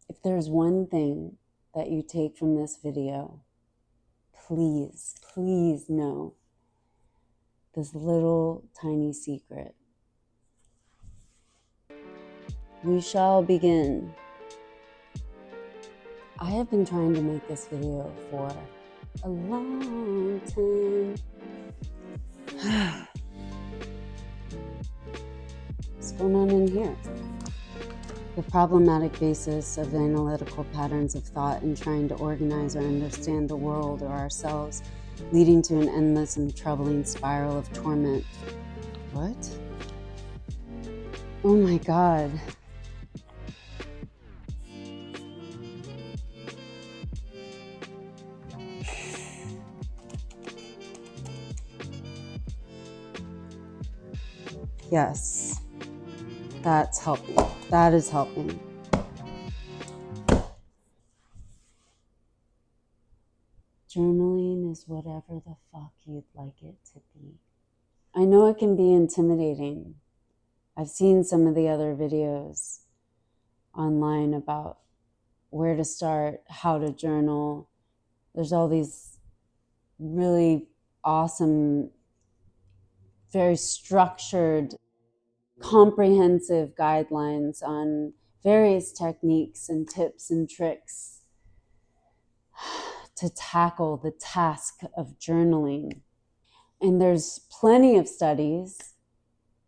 If there's one thing that you take from this video, please, please know this little tiny secret. We shall begin. I have been trying to make this video for a long time. What's going on in here? The problematic basis of analytical patterns of thought in trying to organize or understand the world or ourselves, leading to an endless and troubling spiral of torment. What? Oh my God. Yes, that's helping. That is helping. Journaling is whatever the fuck you'd like it to be. I know it can be intimidating. I've seen some of the other videos online about where to start, how to journal. There's all these really awesome, very structured, comprehensive guidelines on various techniques and tips and tricks to tackle the task of journaling. And there's plenty of studies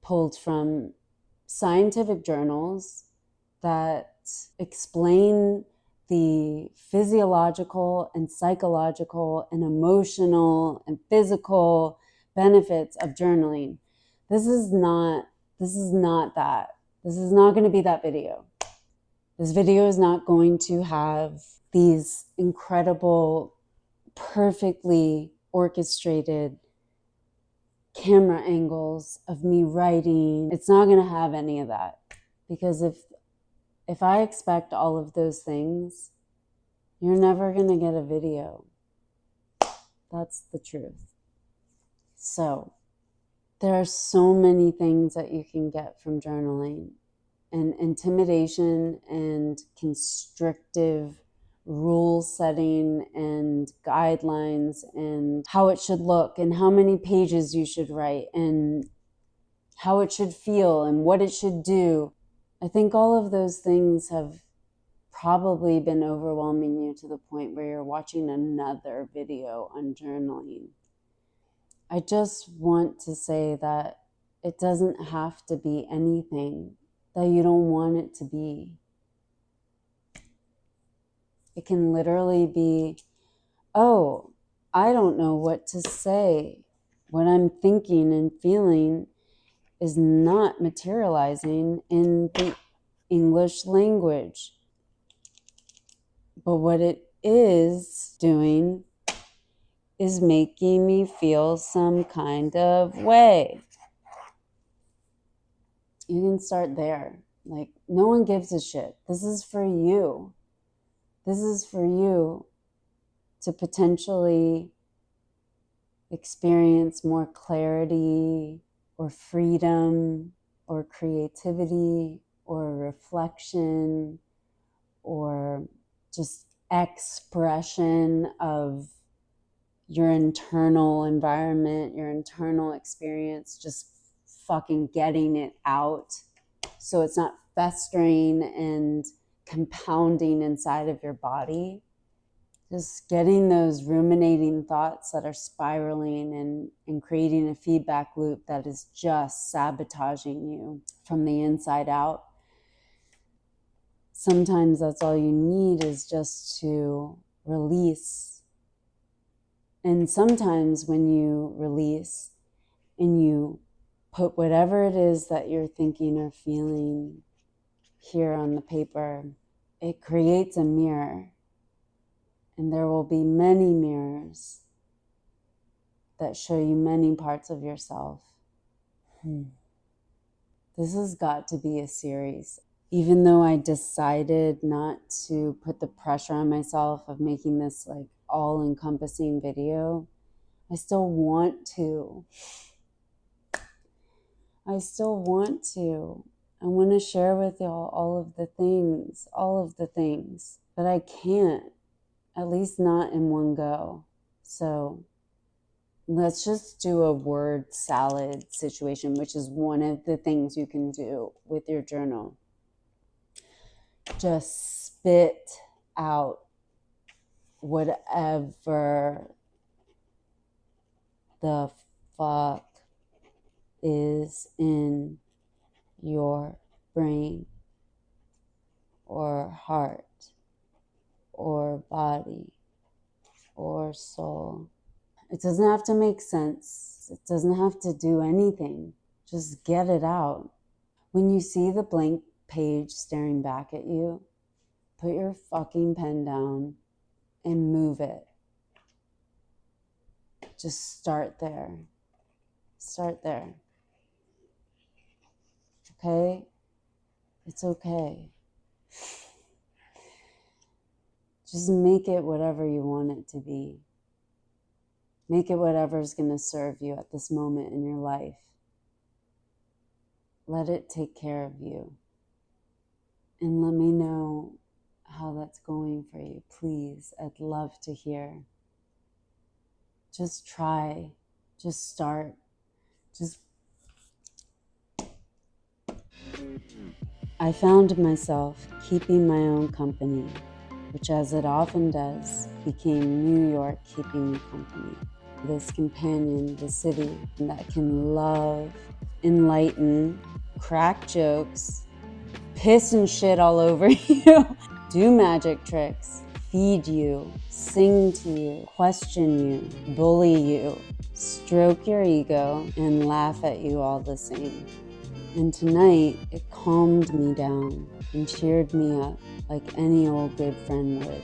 pulled from scientific journals that explain the physiological and psychological and emotional and physical benefits of journaling. This is not that. This is not going to be that video. This video is not going to have these incredible, perfectly orchestrated camera angles of me writing. It's not going to have any of that, because if I expect all of those things, you're never going to get a video. That's the truth. So there are so many things that you can get from journaling, and intimidation and constrictive rule setting and guidelines and how it should look and how many pages you should write and how it should feel and what it should do. I think all of those things have probably been overwhelming you to the point where you're watching another video on journaling. I just want to say that it doesn't have to be anything that you don't want it to be. It can literally be, oh, I don't know what to say. What I'm thinking and feeling is not materializing in the English language. But what it is doing is making me feel some kind of way. You can start there. Like, no one gives a shit. This is for you. This is for you to potentially experience more clarity or freedom or creativity or reflection or just expression of your internal environment, your internal experience, just fucking getting it out so it's not festering and compounding inside of your body. Just getting those ruminating thoughts that are spiraling and creating a feedback loop that is just sabotaging you from the inside out. Sometimes that's all you need, is just to release. And sometimes when you release and you put whatever it is that you're thinking or feeling here on the paper, it creates a mirror. And there will be many mirrors that show you many parts of yourself. This has got to be a series. Even though I decided not to put the pressure on myself of making this like all-encompassing video, I still want to. I want to share with y'all all of the things, but I can't, at least not in one go. So let's just do a word salad situation, which is one of the things you can do with your journal. Just spit out whatever the fuck is in your brain or heart or body or soul. It doesn't have to make sense. It doesn't have to do anything. Just get it out. When you see the blank page staring back at you, put your fucking pen down and move it. Just start there. Start there. Okay? It's okay. Just make it whatever you want it to be. Make it whatever's going to serve you at this moment in your life. Let it take care of you. And let me know how that's going for you. Please, I'd love to hear. Just try. Just start. I found myself keeping my own company, which, as it often does, became New York keeping me company. This companion, the city, that can love, enlighten, crack jokes, piss and shit all over you, do magic tricks, feed you, sing to you, question you, bully you, stroke your ego, and laugh at you all the same. And tonight, it calmed me down and cheered me up like any old good friend would.